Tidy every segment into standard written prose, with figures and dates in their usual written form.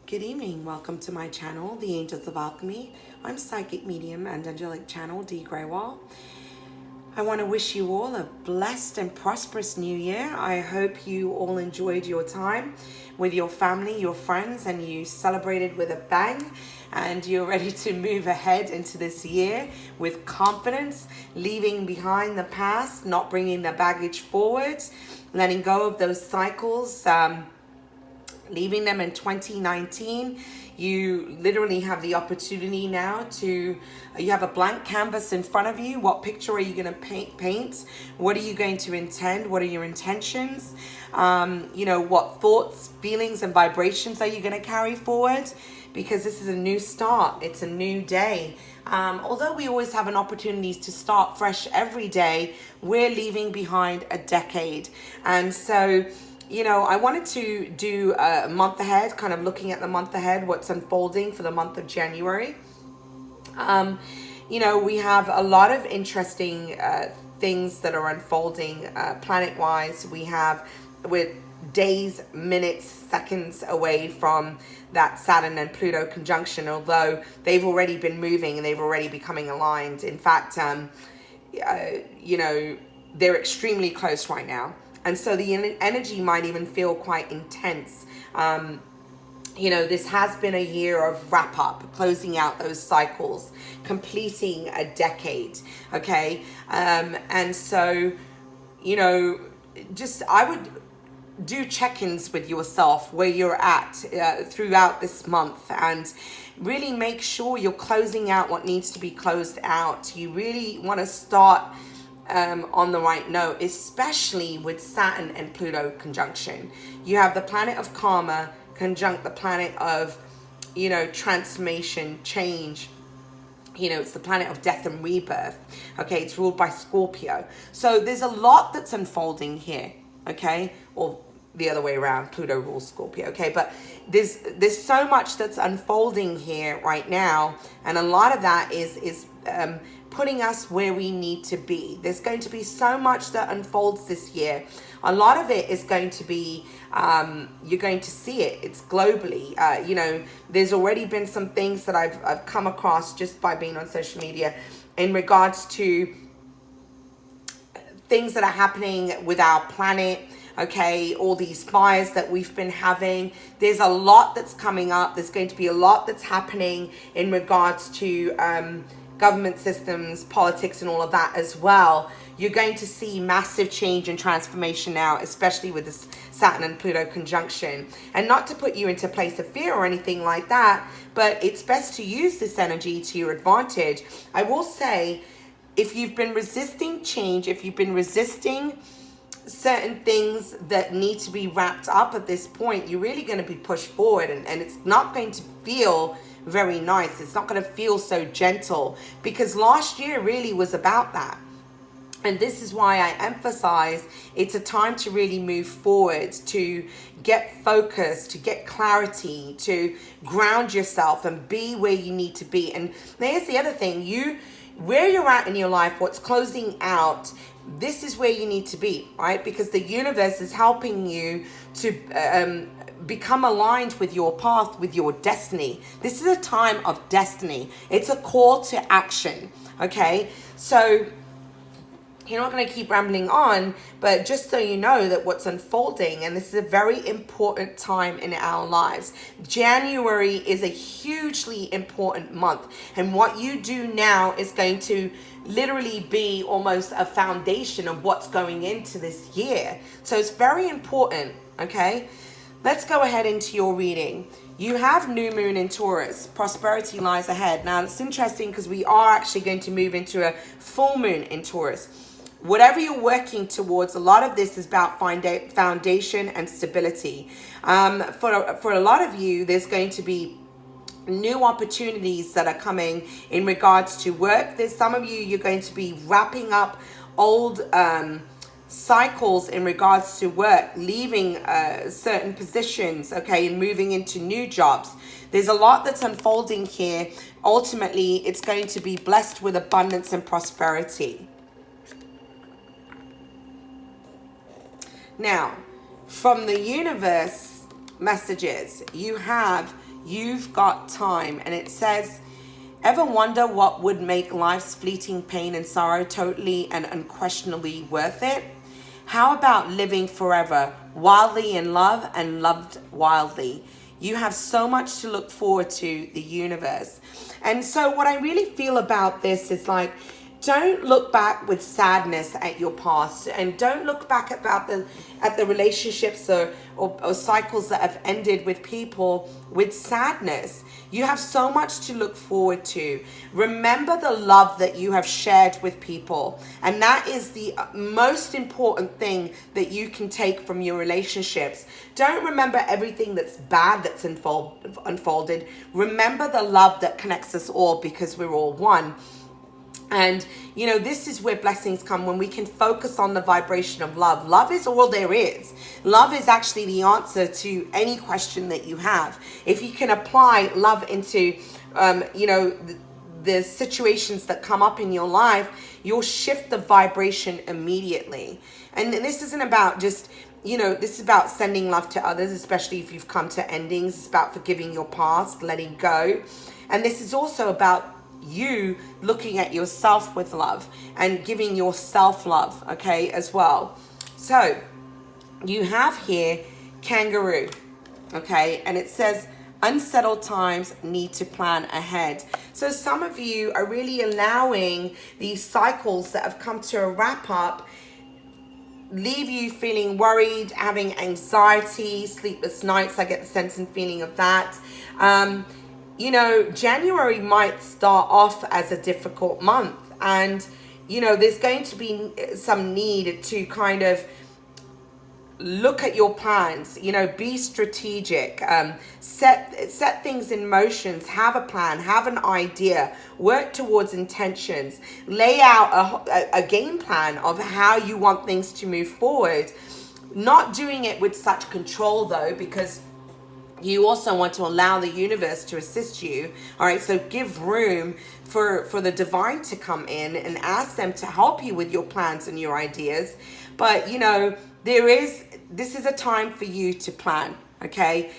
Good evening. Welcome to my channel, The Angels of Alchemy. I'm Psychic Medium and Angelic Channel, Dee Grewal. I want to wish you all a blessed and prosperous new year. I hope you all enjoyed your time with your family, your friends, and you celebrated with a bang. And you're ready to move ahead into this year with confidence, leaving behind the past, not bringing the baggage forward, letting go of those cycles, leaving them in 2019. You literally have the opportunity now you have a blank canvas in front of you. What picture are you going to paint? What are you going to intend? What are your intentions? What thoughts, feelings, and vibrations are you going to carry forward? Because this is a new start. It's a new day. Although we always have an opportunity to start fresh every day, we're leaving behind a decade. And so I wanted to do a month ahead, kind of looking at the month ahead, what's unfolding for the month of January. We have a lot of interesting things that are unfolding planet-wise. We're days, minutes, seconds away from that Saturn and Pluto conjunction, although they've already been moving and they've already becoming aligned. In fact, they're extremely close right now. And so the energy might even feel quite intense. This has been a year of wrap up, closing out those cycles, completing a decade. Okay. And so, I would do check-ins with yourself where you're at throughout this month, and really make sure you're closing out what needs to be closed out. You really want to start on the right note, especially with Saturn and Pluto conjunction. You have the planet of karma conjunct the planet of, transformation, change. It's the planet of death and rebirth. Okay, it's ruled by Scorpio. So there's a lot that's unfolding here. Okay, or the other way around, Pluto rules Scorpio. Okay, but there's so much that's unfolding here right now, and a lot of that is putting us where we need to be. There's going to be so much that unfolds this year. A lot of it is going to be, you're going to see it. It's globally. There's already been some things that I've come across just by being on social media in regards to things that are happening with our planet. Okay, all these fires that we've been having. There's a lot that's coming up. There's going to be a lot that's happening in regards to government systems, politics, and all of that as well. You're going to see massive change and transformation now, especially with this Saturn and Pluto conjunction. And not to put you into a place of fear or anything like that, but it's best to use this energy to your advantage. I will say, if you've been resisting change, if you've been resisting certain things that need to be wrapped up at this point, you're really going to be pushed forward, and it's not going to feel very nice. It's not going to feel so gentle, because last year really was about that. And this is why I emphasize it's a time to really move forward, to get focused, to get clarity, to ground yourself and be where you need to be. And there's the other thing, where you're at in your life, what's closing out, this is where you need to be, right? Because the universe is helping you to become aligned with your path, with your destiny. This is a time of destiny. It's a call to action, okay? So you're not going to keep rambling on, but just so you know that what's unfolding, and this is a very important time in our lives. January is a hugely important month, and what you do now is going to literally be almost a foundation of what's going into this year. So it's very important, okay? Let's go ahead into your reading. You have new moon in Taurus. Prosperity lies ahead. Now, it's interesting because we are actually going to move into a full moon in Taurus. Whatever you're working towards, a lot of this is about foundation and stability. For a lot of you, there's going to be new opportunities that are coming in regards to work. There's some of you're going to be wrapping up old cycles in regards to work, leaving certain positions, okay, and moving into new jobs. There's a lot that's unfolding here. Ultimately, it's going to be blessed with abundance and prosperity. Now, from the universe messages, you have You've got time. And it says, ever wonder what would make life's fleeting pain and sorrow totally and unquestionably worth it? How about living forever, wildly in love and loved wildly? You have so much to look forward to, the universe. And so what I really feel about this is like, don't look back with sadness at your past, and don't look back at the relationships or cycles that have ended with people with sadness. You have so much to look forward to. Remember the love that you have shared with people, and that is the most important thing that you can take from your relationships. Don't remember everything that's bad that's unfolded. Remember the love that connects us all, because we're all one. And, you know, this is where blessings come, when we can focus on the vibration of love. Love is all there is. Love is actually the answer to any question that you have. If you can apply love into, you know, the situations that come up in your life, you'll shift the vibration immediately. And this isn't about just, you know, this is about sending love to others, especially if you've come to endings. It's about forgiving your past, letting go. And this is also about you looking at yourself with love and giving yourself love, okay, as well. So you have here kangaroo, okay, and it says unsettled times need to plan ahead. So some of you are really allowing these cycles that have come to a wrap up leave you feeling worried, having anxiety, sleepless nights. I get the sense and feeling of that. You know, January might start off as a difficult month, and, you know, there's going to be some need to kind of look at your plans, you know, be strategic, set things in motions, have a plan, have an idea, work towards intentions, lay out a game plan of how you want things to move forward. Not doing it with such control though, because you also want to allow the universe to assist you. All right, so give room for the divine to come in and ask them to help you with your plans and your ideas. But, you know, this is a time for you to plan, okay?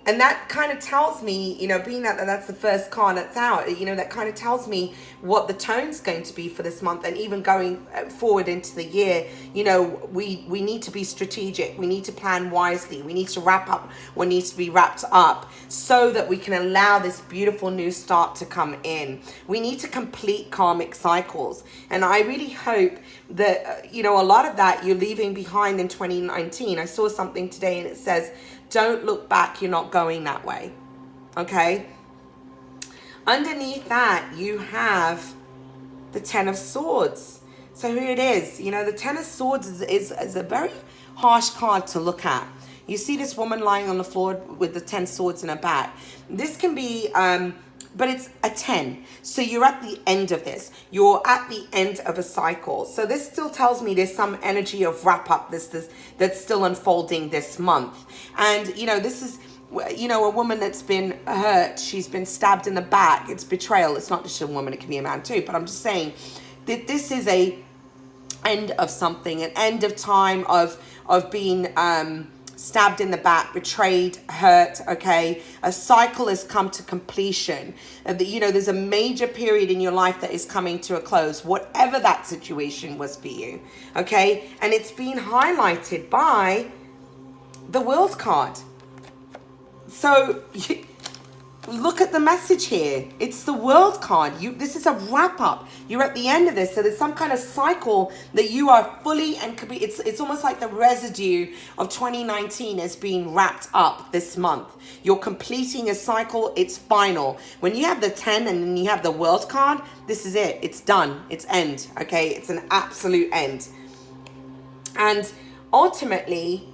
And that kind of tells me, you know, being that that's the first card that's out, you know, that kind of tells me what the tone's going to be for this month, and even going forward into the year. You know, we need to be strategic. We need to plan wisely. We need to wrap up what needs to be wrapped up, so that we can allow this beautiful new start to come in. We need to complete karmic cycles. And I really hope that, you know, a lot of that you're leaving behind in 2019. I saw something today and it says, don't look back, you're not going that way. Okay? Underneath that, you have the Ten of Swords. So here it is. You know, the Ten of Swords is a very harsh card to look at. You see this woman lying on the floor with the 10 swords in her back. This can be, but it's a 10. So you're at the end of this. You're at the end of a cycle. So this still tells me there's some energy of wrap up that's still unfolding this month. And, you know, this is, you know, a woman that's been hurt. She's been stabbed in the back. It's betrayal. It's not just a woman. It can be a man too. But I'm just saying that this is a end of something, an end of time of being stabbed in the back, betrayed, hurt, okay? A cycle has come to completion. You know, there's a major period in your life that is coming to a close, whatever that situation was for you, okay? And it's been highlighted by the World card. So look at the message here. It's the World card. This is a wrap up. You're at the end of this. So there's some kind of cycle that you are fully and could be. It's almost like the residue of 2019 is being wrapped up this month. You're completing a cycle. It's final. When you have the 10 and then you have the World card, this is it. It's done. It's end. Okay. It's an absolute end. And ultimately,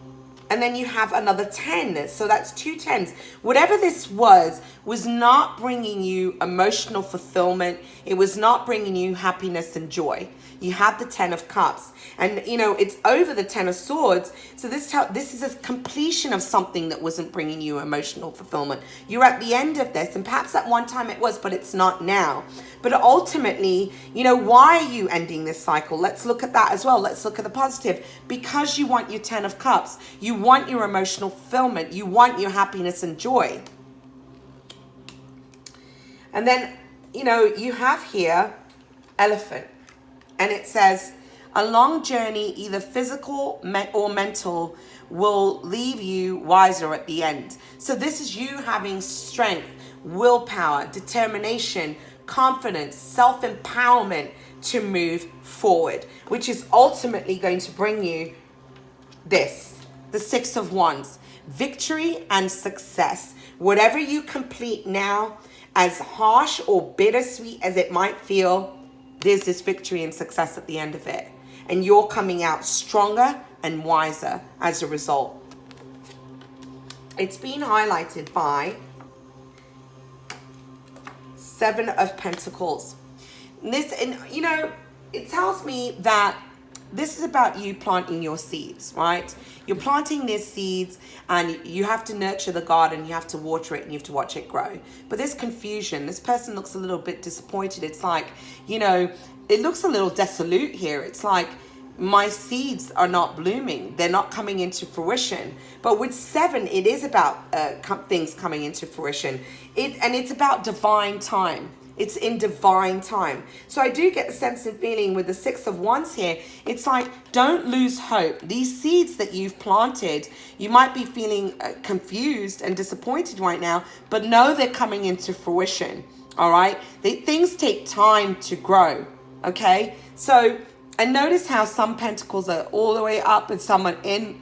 and then you have another 10. So that's 2 10s. Whatever this was not bringing you emotional fulfillment. It was not bringing you happiness and joy. You have the 10 of Cups. And, you know, it's over the 10 of Swords. So this is a completion of something that wasn't bringing you emotional fulfillment. You're at the end of this. And perhaps at one time it was, but it's not now. But ultimately, you know, why are you ending this cycle? Let's look at that as well. Let's look at the positive. Because you want your 10 of Cups. You want your emotional fulfillment. You want your happiness and joy. And then, you know, you have here elephant. And it says, a long journey, either physical or mental, will leave you wiser at the end. So this is you having strength, willpower, determination, confidence, self-empowerment to move forward, which is ultimately going to bring you this, the Six of Wands, victory and success. Whatever you complete now, as harsh or bittersweet as it might feel, there's this victory and success at the end of it. And you're coming out stronger and wiser as a result. It's been highlighted by Seven of Pentacles. And you know, it tells me that this is about you planting your seeds, right? You're planting these seeds and you have to nurture the garden, you have to water it, and you have to watch it grow. But there's confusion. This person looks a little bit disappointed. It's like, you know, it looks a little dissolute here. It's like, my seeds are not blooming. They're not coming into fruition. But with seven, it is about things coming into fruition. And it's about divine time. It's in divine time. So I do get the sense and feeling with the Six of Wands here. It's like, don't lose hope. These seeds that you've planted, you might be feeling confused and disappointed right now, but know they're coming into fruition. All right? Things take time to grow. Okay? So, and notice how some pentacles are all the way up and some are in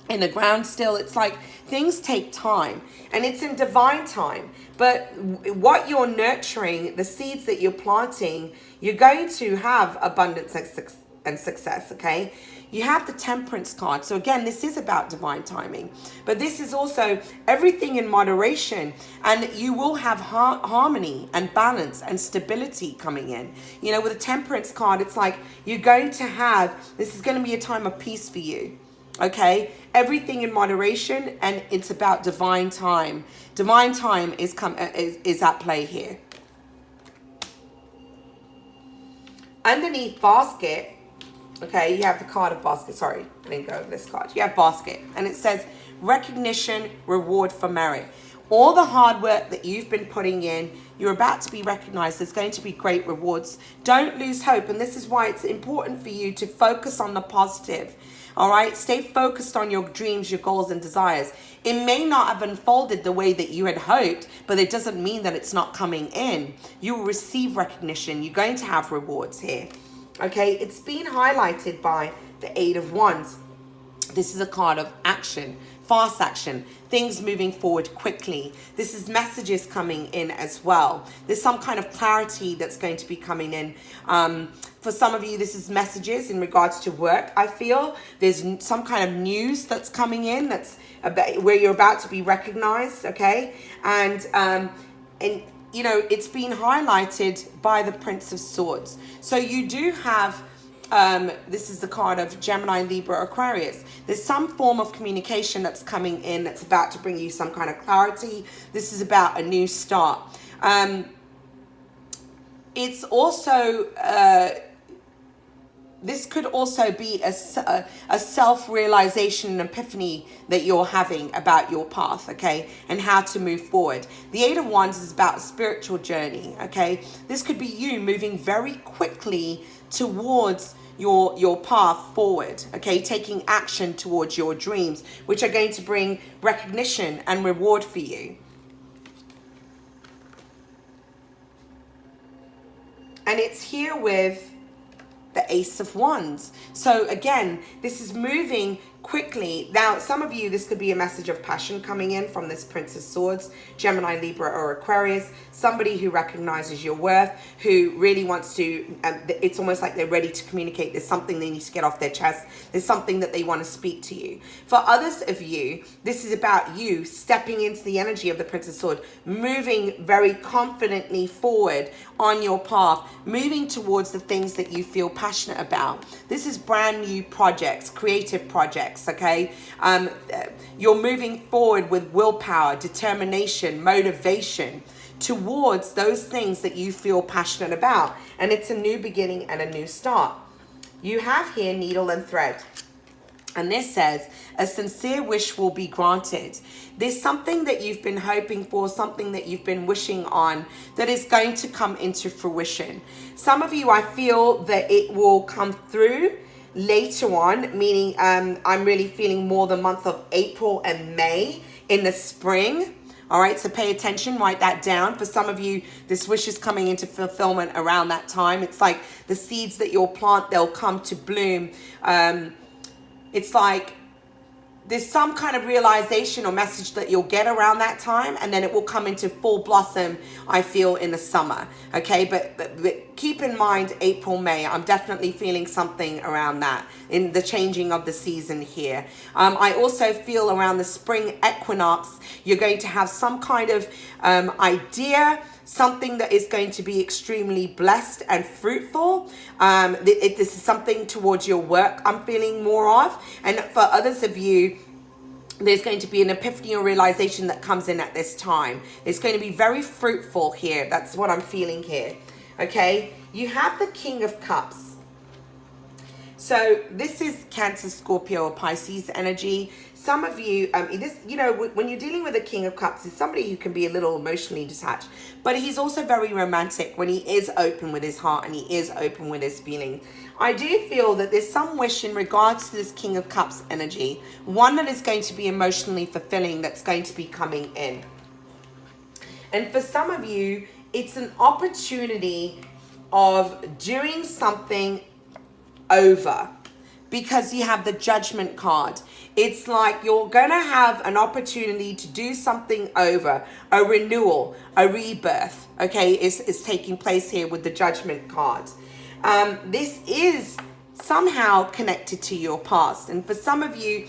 the ground still. It's like things take time and it's in divine time. But what you're nurturing, the seeds that you're planting, you're going to have abundance and success, okay? You have the Temperance card. So again, this is about divine timing. But this is also everything in moderation. And you will have harmony and balance and stability coming in. You know, with the Temperance card, it's like you're going to have, this is going to be a time of peace for you. Okay, everything in moderation, and it's about divine time. Divine time is at play here. Underneath basket, okay, you have the card of basket. Sorry, I didn't go over this card. You have basket, and it says recognition, reward for merit. All the hard work that you've been putting in, you're about to be recognized. There's going to be great rewards. Don't lose hope, and this is why it's important for you to focus on the positive. All right, stay focused on your dreams, your goals, and desires. It may not have unfolded the way that you had hoped, but it doesn't mean that it's not coming in. You will receive recognition. You're going to have rewards here. Okay, it's been highlighted by the Eight of Wands. This is a card of action, fast action, things moving forward quickly. This is messages coming in as well. There's some kind of clarity that's going to be coming in. For some of you, this is messages in regards to work. I feel there's some kind of news that's coming in that's about where you're about to be recognized, okay? And you know, it's been highlighted by the Prince of Swords. So you do have, this is the card of Gemini, Libra, Aquarius. There's some form of communication that's coming in that's about to bring you some kind of clarity. This is about a new start. It's also, this could also be a self-realization and epiphany that you're having about your path, okay, and how to move forward. The Eight of Wands is about a spiritual journey, okay? This could be you moving very quickly towards your path forward, okay, taking action towards your dreams, which are going to bring recognition and reward for you. And it's here with the Ace of Wands. So again, this is moving quickly. Now, some of you, this could be a message of passion coming in from this Prince of Swords, Gemini, Libra, or Aquarius. Somebody who recognizes your worth, who really wants to, it's almost like they're ready to communicate. There's something they need to get off their chest. There's something that they want to speak to you. For others of you, this is about you stepping into the energy of the Prince of Swords, moving very confidently forward on your path, moving towards the things that you feel passionate about. This is brand new projects, creative projects, okay? You're moving forward with willpower, determination, motivation towards those things that you feel passionate about. And it's a new beginning and a new start. You have here needle and thread. And this says, a sincere wish will be granted. There's something that you've been hoping for, something that you've been wishing on that is going to come into fruition. Some of you, I feel that it will come through later on, meaning I'm really feeling more the month of April and May in the spring. All right, so pay attention, write that down. For some of you, this wish is coming into fulfillment around that time. It's like the seeds that you'll plant, they'll come to bloom. It's like there's some kind of realization or message that you'll get around that time, and then it will come into full blossom, I feel, in the summer. Okay, but keep in mind April, May. I'm definitely feeling something around that in the changing of the season here. I also feel around the spring equinox, you're going to have some kind of idea, something that is going to be extremely blessed and fruitful. This is something towards your work I'm feeling more of. And for others of you, there's going to be an epiphany or realization that comes in at this time. It's going to be very fruitful here. That's what I'm feeling here. Okay, you have the King of Cups. So this is Cancer, Scorpio, or Pisces energy. Some of you, when you're dealing with a King of Cups, it's somebody who can be a little emotionally detached, but he's also very romantic when he is open with his heart and he is open with his feelings. I do feel that there's some wish in regards to this King of Cups energy, one that is going to be emotionally fulfilling, that's going to be coming in. And for some of you, it's an opportunity of doing something over, because you have the Judgment card. It's like you're gonna have an opportunity to do something over, a renewal, a rebirth, okay, is taking place here with the Judgment card. This is somehow connected to your past, and for some of you,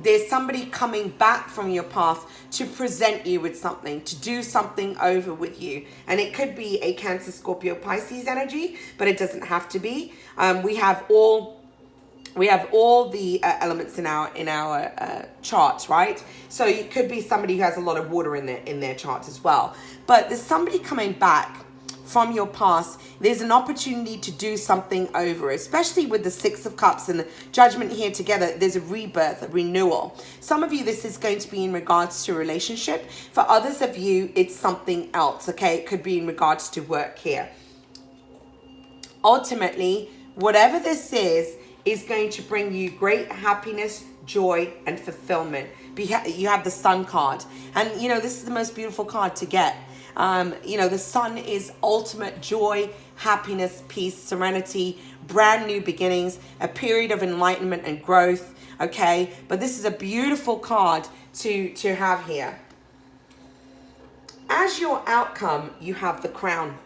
there's somebody coming back from your past to present you with something, to do something over with you. And it could be a Cancer, Scorpio, Pisces energy, but it doesn't have to be. We have all the elements in our chart, right? So it could be somebody who has a lot of water in their chart as well. But there's somebody coming back from your past. There's an opportunity to do something over, especially with the Six of Cups and the Judgment here together. There's a rebirth, a renewal. Some of you, this is going to be in regards to a relationship. For others of you, it's something else, okay? It could be in regards to work here. Ultimately, whatever this is going to bring you great happiness, joy, and fulfillment. You have the Sun card. And, this is the most beautiful card to get. The Sun is ultimate joy, happiness, peace, serenity, brand new beginnings, a period of enlightenment and growth, okay? But this is a beautiful card to have here. As your outcome, you have the Crown.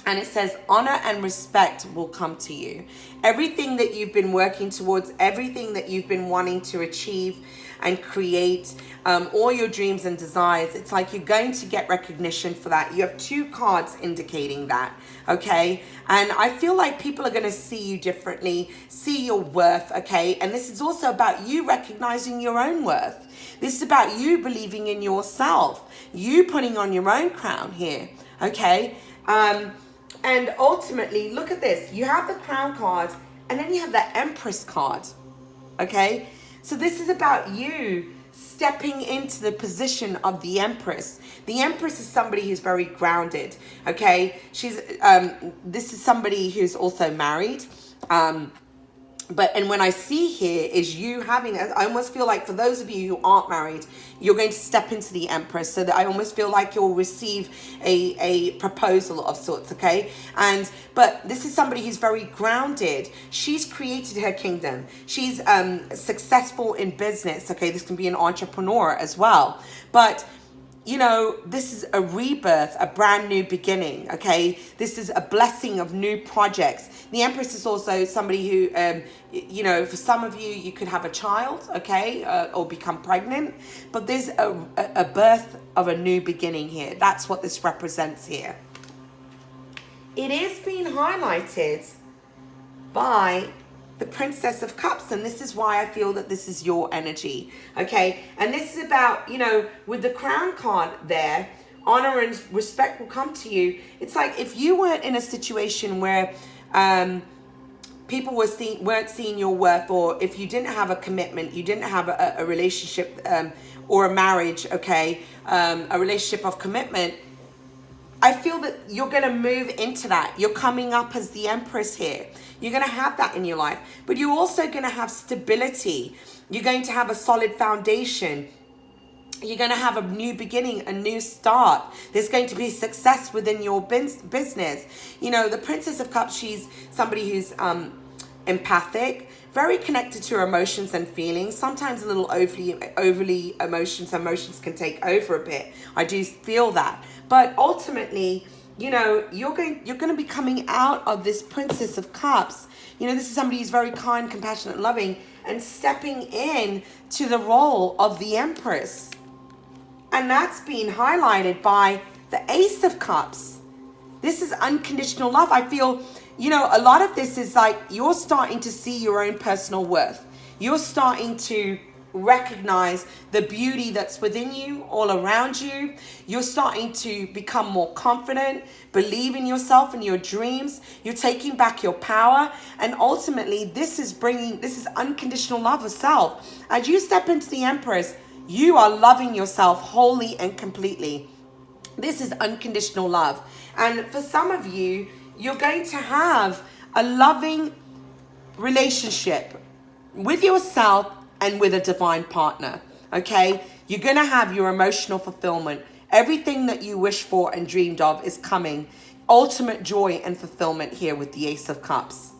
And it says, honor and respect will come to you. Everything that you've been working towards, everything that you've been wanting to achieve and create, all your dreams and desires, it's like you're going to get recognition for that. You have two cards indicating that, okay? And I feel like people are going to see you differently, see your worth, okay? And this is also about you recognizing your own worth. This is about you believing in yourself, you putting on your own crown here, okay? And ultimately, look at this. You have the Crown card, and then you have the Empress card, okay? So this is about you stepping into the position of the Empress. The Empress is somebody who's very grounded, okay? This is somebody who's also married. And when I see here is you having, I almost feel like for those of you who aren't married, you're going to step into the Empress. So that I almost feel like you'll receive a proposal of sorts, okay? But this is somebody who's very grounded. She's created her kingdom. She's successful in business, okay? This can be an entrepreneur as well. But this is a rebirth, a brand new beginning, okay? This is a blessing of new projects. The Empress is also somebody who, for some of you, you could have a child, okay, or become pregnant. But there's a birth of a new beginning here. That's what this represents here. It is being highlighted by the Princess of Cups, and this is why I feel that this is your energy, okay? And this is about, with the Crown card there, honor and respect will come to you. It's like if you weren't in a situation where people weren't seeing your worth, or if you didn't have a commitment, you didn't have a relationship or a marriage, okay, a relationship of commitment, I feel that you're going to move into that. You're coming up as the Empress here. You're going to have that in your life. But you're also going to have stability. You're going to have a solid foundation. You're going to have a new beginning, a new start. There's going to be success within your business. You know, the Princess of Cups, she's somebody who's empathic, very connected to her emotions and feelings. Sometimes a little overly emotions can take over a bit. I do feel that. But ultimately, you know, you're going to be coming out of this Princess of Cups. You know, this is somebody who's very kind, compassionate, loving, and stepping in to the role of the Empress. And that's being highlighted by the Ace of Cups. This is unconditional love. I feel, you know, a lot of this is like you're starting to see your own personal worth. You're starting to recognize the beauty that's within you, all around you. You're starting to become more confident, believe in yourself and your dreams. You're taking back your power. And ultimately, this is unconditional love of self. As you step into the Empress, you are loving yourself wholly and completely. This is unconditional love. And for some of you, you're going to have a loving relationship with yourself and with a divine partner, okay? You're going to have your emotional fulfillment. Everything that you wish for and dreamed of is coming. Ultimate joy and fulfillment here with the Ace of Cups.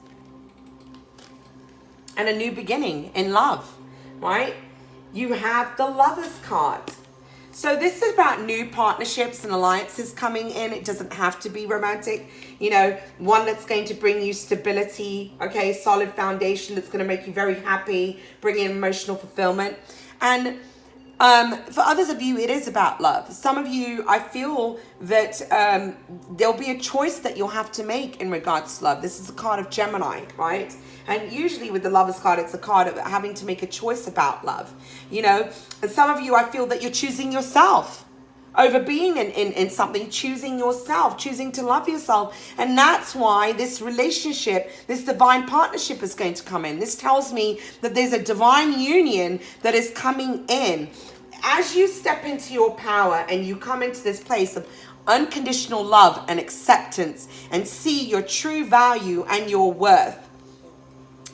And a new beginning in love, right? You have the Lover's card. So this is about new partnerships and alliances coming in. It doesn't have to be romantic. You know, one that's going to bring you stability, okay, solid foundation that's going to make you very happy, bring in emotional fulfillment. And for others of you, it is about love. Some of you, I feel that there'll be a choice that you'll have to make in regards to love. This is a card of Gemini, right? And usually with the Lover's card, it's a card of having to make a choice about love, you know. And some of you, I feel that you're choosing yourself over being in something, choosing yourself, choosing to love yourself. And that's why this relationship, this divine partnership is going to come in. This tells me that there's a divine union that is coming in. As you step into your power and you come into this place of unconditional love and acceptance and see your true value and your worth,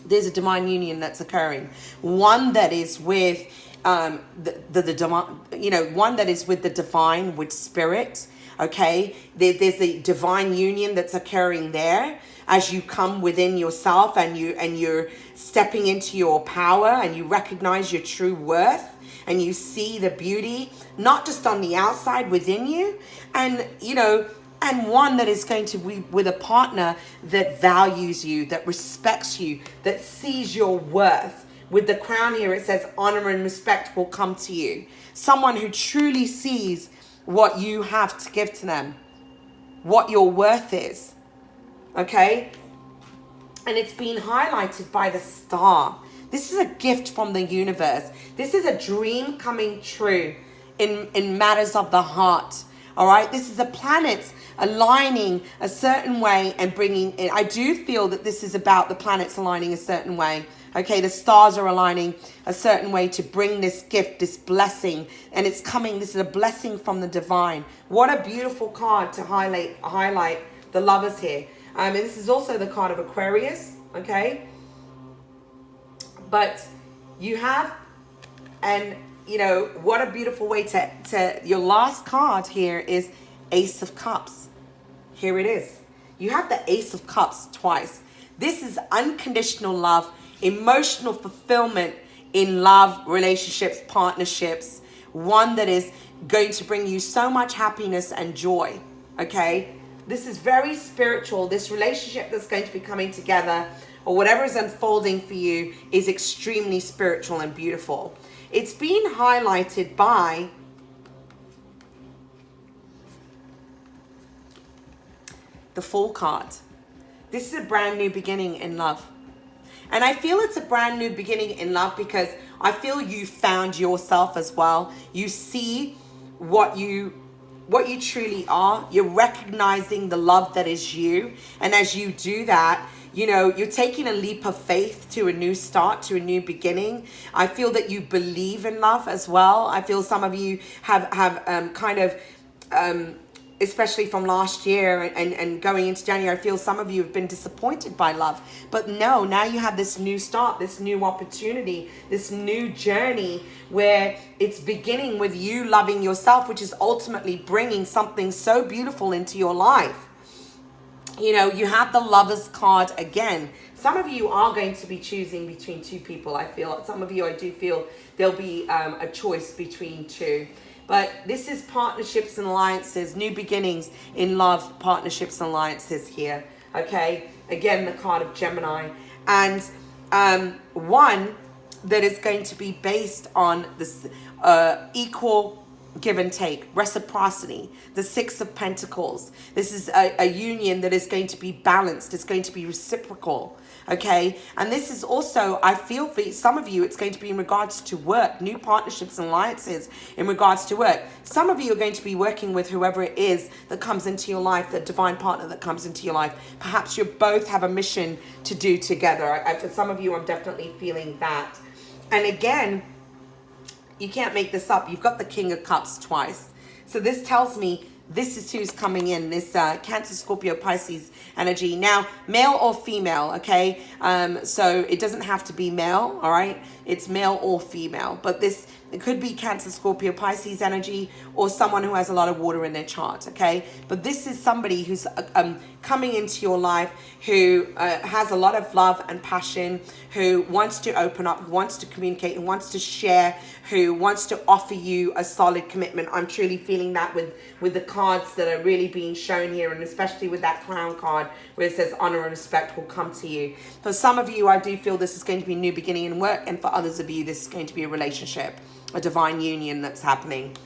there's a divine union that's occurring. One that is with the divine, you know, one that is with the divine, with spirit. Okay, there's a divine union that's occurring there as you come within yourself and you're stepping into your power and you recognize your true worth and you see the beauty not just on the outside within you, and you know. And one that is going to be with a partner that values you, that respects you, that sees your worth. With the crown here, it says honor and respect will come to you. Someone who truly sees what you have to give to them, what your worth is. Okay? And it's been highlighted by the star. This is a gift from the universe. This is a dream coming true in matters of the heart. All right, this is the planets aligning a certain way and bringing in. I do feel that this is about the planets aligning a certain way. Okay, the stars are aligning a certain way to bring this gift, this blessing, and it's coming. This is a blessing from the divine. What a beautiful card to highlight the Lovers here. And this is also the card of Aquarius. Okay, but you have and. You know, what a beautiful way to your last card here is Ace of Cups. Here it is. You have the Ace of Cups twice. This is unconditional love, emotional fulfillment in love, relationships, partnerships. One that is going to bring you so much happiness and joy. Okay? This is very spiritual. This relationship that's going to be coming together or whatever is unfolding for you is extremely spiritual and beautiful. It's been highlighted by the Fool card. This is a brand new beginning in love. And I feel it's a brand new beginning in love because I feel you found yourself as well. You see what you truly are. You're recognizing the love that is you. And as you do that, You know, you're taking a leap of faith to a new start, to a new beginning. I feel that you believe in love as well. I feel some of you have kind of, especially from last year and going into January, I feel some of you have been disappointed by love. But no, now you have this new start, this new opportunity, this new journey where it's beginning with you loving yourself, which is ultimately bringing something so beautiful into your life. You know, you have the Lovers card again. Some of you are going to be choosing between two people, I feel. Some of you, I do feel there'll be a choice between two. But this is partnerships and alliances, new beginnings in love, partnerships and alliances here. Okay, again, the card of Gemini. And one that is going to be based on this equal give and take, reciprocity, the Six of Pentacles. This is a union that is going to be balanced. It's going to be reciprocal. Okay. And this is also, I feel for some of you, it's going to be in regards to work, new partnerships and alliances in regards to work. Some of you are going to be working with whoever it is that comes into your life, the divine partner that comes into your life. Perhaps you both have a mission to do together. For some of you, I'm definitely feeling that. And again, you can't make this up. You've got the King of Cups twice. So this tells me this is who's coming in, this Cancer, Scorpio, Pisces energy. Now, male or female, okay? So it doesn't have to be male, all right? It's male or female. But this, it could be Cancer, Scorpio, Pisces energy, or someone who has a lot of water in their chart, okay? But this is somebody who's coming into your life who has a lot of love and passion, who wants to open up, who wants to communicate, who wants to share, who wants to offer you a solid commitment. I'm truly feeling that with the cards that are really being shown here, and especially with that Crown card where it says honor and respect will come to you. For some of you, I do feel this is going to be a new beginning in work, and for others of you, this is going to be a relationship, a divine union that's happening.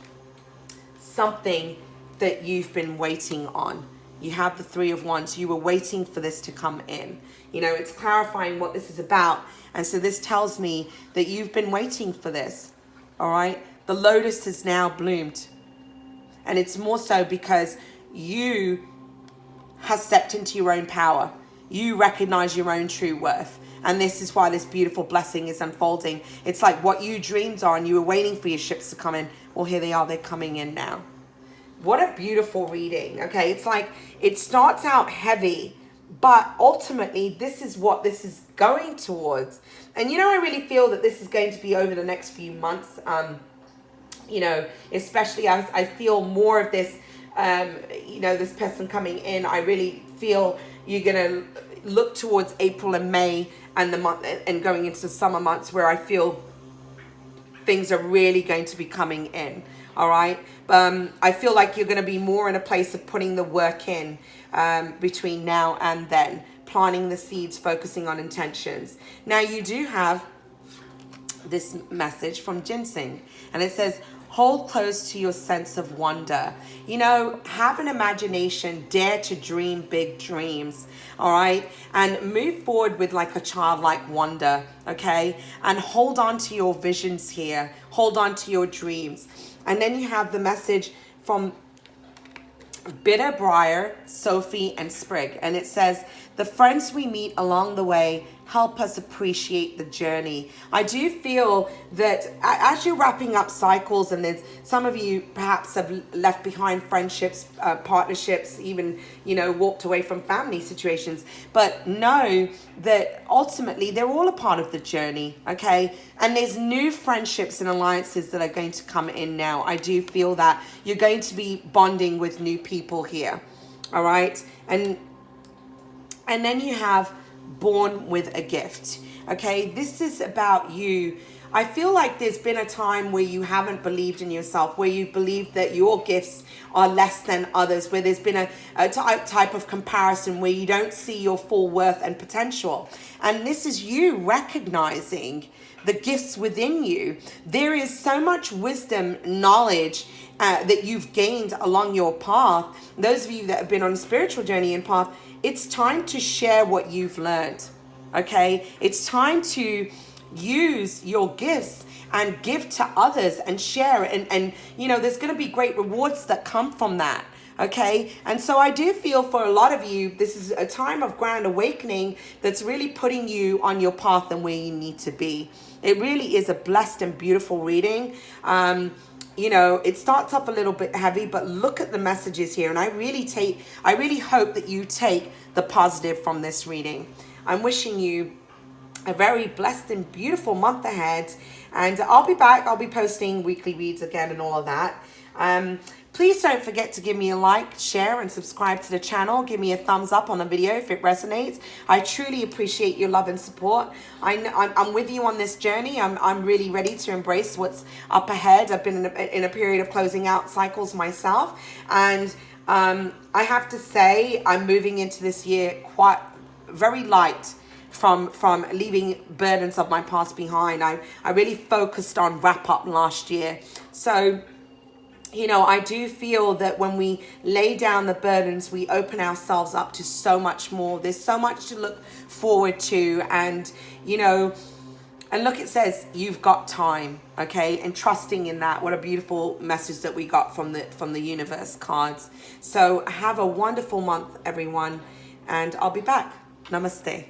Something that you've been waiting on. You have the Three of Wands. You were waiting for this to come in. You know, it's clarifying what this is about. And so this tells me that you've been waiting for this. All right. The lotus has now bloomed. And it's more so because you have stepped into your own power. You recognize your own true worth. And this is why this beautiful blessing is unfolding. It's like what you dreamed on. You were waiting for your ships to come in. Well, here they are. They're coming in now. What a beautiful reading. Okay. It's like it starts out heavy, but ultimately this is what this is going towards. And, you know, I really feel that this is going to be over the next few months. You know, especially I feel more of this, you know, this person coming in. I really feel you're going to look towards April and May and the month and going into the summer months where I feel things are really going to be coming in. All right. I feel like you're going to be more in a place of putting the work in between now and then, planting the seeds, focusing on intentions. Now you do have this message from Ginseng, and it says, hold close to your sense of wonder. You know, have an imagination, dare to dream big dreams, all right? And move forward with like a childlike wonder, okay? And hold on to your visions here. Hold on to your dreams. And then you have the message from Bitterbriar, Sophie, and Sprig. And it says, the friends we meet along the way help us appreciate the journey. I do feel that as you're wrapping up cycles, and there's some of you perhaps have left behind friendships, partnerships, even, you know, walked away from family situations, but know that ultimately they're all a part of the journey, okay? And there's new friendships and alliances that are going to come in now. I do feel that you're going to be bonding with new people here, all right? And then you have born with a gift. Okay, this is about you. I feel like there's been a time where you haven't believed in yourself, where you believe that your gifts are less than others, where there's been a type of comparison where you don't see your full worth and potential. And this is you recognizing the gifts within you. There is so much wisdom, knowledge that you've gained along your path. Those of you that have been on a spiritual journey and path, it's time to share what you've learned, okay? It's time to use your gifts and give to others and share. And you know, there's going to be great rewards that come from that, Okay, and so I do feel for a lot of you, this is a time of grand awakening that's really putting you on your path and where you need to be. It really is a blessed and beautiful reading. You know, it starts off a little bit heavy, but look at the messages here. And I really hope that you take the positive from this reading. I'm wishing you a very blessed and beautiful month ahead. And I'll be back. I'll be posting weekly reads again and all of that. Please don't forget to give me a like, share, and subscribe to the channel. Give me a thumbs up on the video if it resonates. I truly appreciate your love and support. I'm with you on this journey. I'm really ready to embrace what's up ahead. I've been in a period of closing out cycles myself. And I have to say, I'm moving into this year quite very light from leaving burdens of my past behind. I really focused on wrap up last year. So, you know, I do feel that when we lay down the burdens, we open ourselves up to so much more. There's so much to look forward to. And, you know, and look, it says you've got time, okay? And trusting in that. What a beautiful message that we got from the universe cards. So have a wonderful month, everyone. And I'll be back. Namaste.